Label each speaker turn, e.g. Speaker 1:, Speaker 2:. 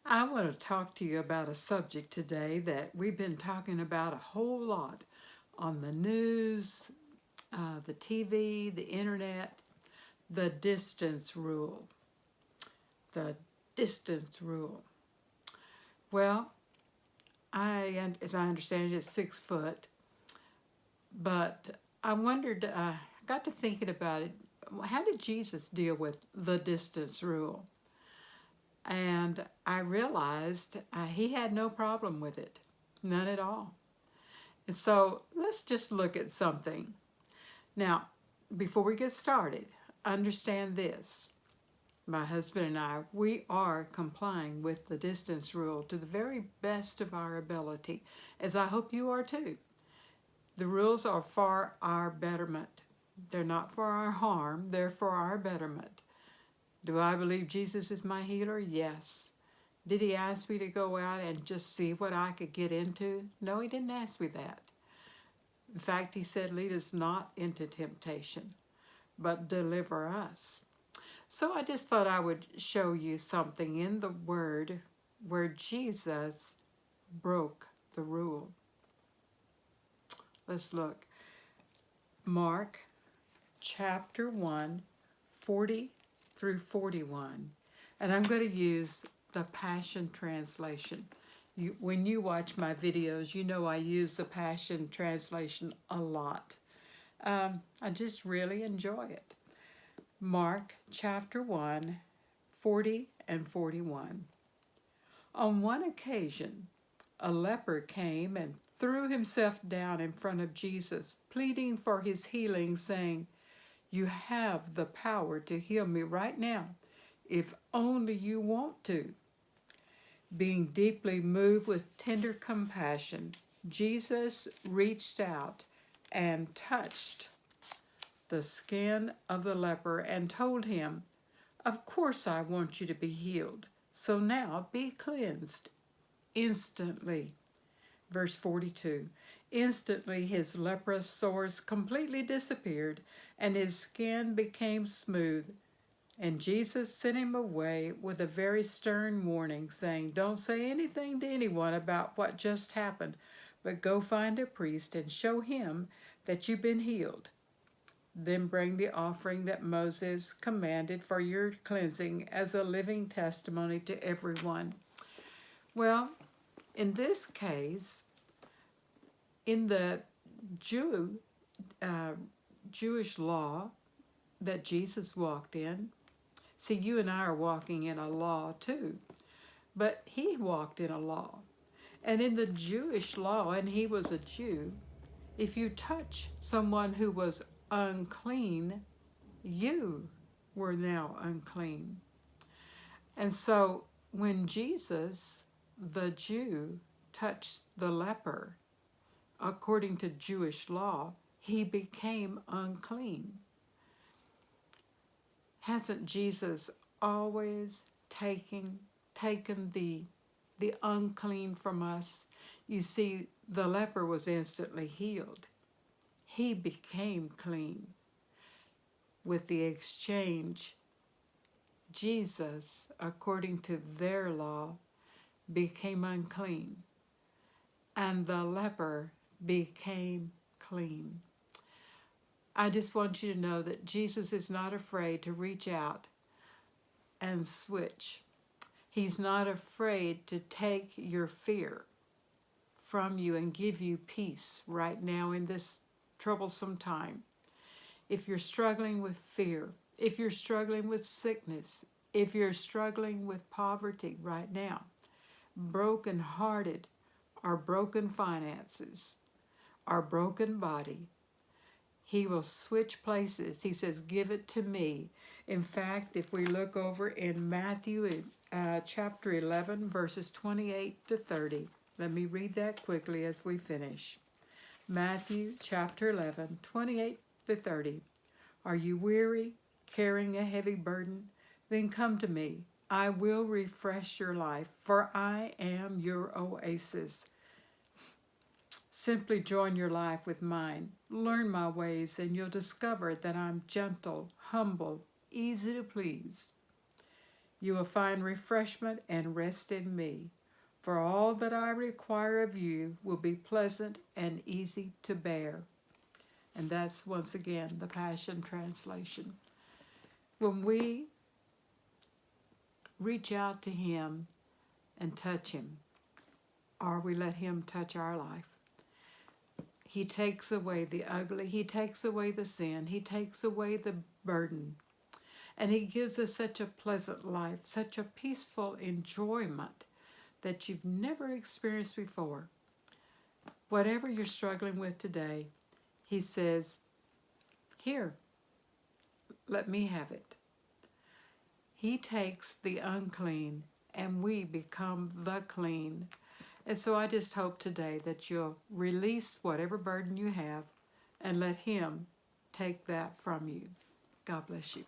Speaker 1: I want to talk to you about a subject today that we've been talking about a whole lot on the news, the TV, the internet, the distance rule. The distance rule. Well, as I understand it, it's 6 foot, but I wondered, got to thinking about it. How did Jesus deal with the distance rule? And I realized he had no problem with it, none at all. And so let's just look at something. Now, before we get started, understand this. My husband and I, we are complying with the distance rule to the very best of our ability, as I hope you are too. The rules are for our betterment. They're not for our harm, they're for our betterment. Do I believe Jesus is my healer? Yes. Did he ask me to go out and just see what I could get into? No, he didn't ask me that. In fact, he said, lead us not into temptation, but deliver us. So I just thought I would show you something in the Word where Jesus broke the rule. Let's look. Mark chapter 1, 40 through 41. And I'm going to use the Passion Translation. When you watch my videos, you know I use the Passion Translation a lot. I just really enjoy it. Mark chapter 1, 40 and 41. On one occasion, a leper came and threw himself down in front of Jesus, pleading for his healing, saying, "You have the power to heal me right now, if only you want to." Being deeply moved with tender compassion, Jesus reached out and touched the skin of the leper and told him, "Of course I want you to be healed. So now be cleansed." Instantly, verse 42, instantly his leprous sores completely disappeared and his skin became smooth. And Jesus sent him away with a very stern warning, saying, "Don't say anything to anyone about what just happened, but go find a priest and show him that you've been healed. Then bring the offering that Moses commanded for your cleansing as a living testimony to everyone." Well, in this case, in the Jew, uh, Jewish law that Jesus walked in, see, you and I are walking in a law too, but he walked in a law. And in the Jewish law, and he was a Jew, if you touch someone who was unclean, you were now unclean. And so when Jesus, the Jew, touched the leper, according to Jewish law, he became unclean. Hasn't Jesus always taken the unclean from us? You see, the leper was instantly healed. He became clean. With the exchange, Jesus, according to their law, became unclean, and the leper became clean. I just want you to know that Jesus is not afraid to reach out and switch. He's not afraid to take your fear from you and give you peace right now in this troublesome time. If you're struggling with fear, if you're struggling with sickness, if you're struggling with poverty right now, broken-hearted, or broken finances, or broken body, he will switch places. He says, "Give it to me." In fact, if we look over in Matthew chapter 11, verses 28 to 30, let me read that quickly as we finish. Matthew chapter 11, 28 to 30. "Are you weary, carrying a heavy burden? Then come to me. I will refresh your life, for I am your oasis. Simply join your life with mine. Learn my ways, and you'll discover that I'm gentle, humble, easy to please. You will find refreshment and rest in me, for all that I require of you will be pleasant and easy to bear. And that's once again the Passion Translation. When we reach out to Him and touch Him, or we let Him touch our life, He takes away the ugly, He takes away the sin, He takes away the burden, and He gives us such a pleasant life, such a peaceful enjoyment that you've never experienced before. Whatever you're struggling with today, He says, here, let me have it. He takes the unclean and we become the clean. And so I just hope today that you'll release whatever burden you have and let Him take that from you. God bless you.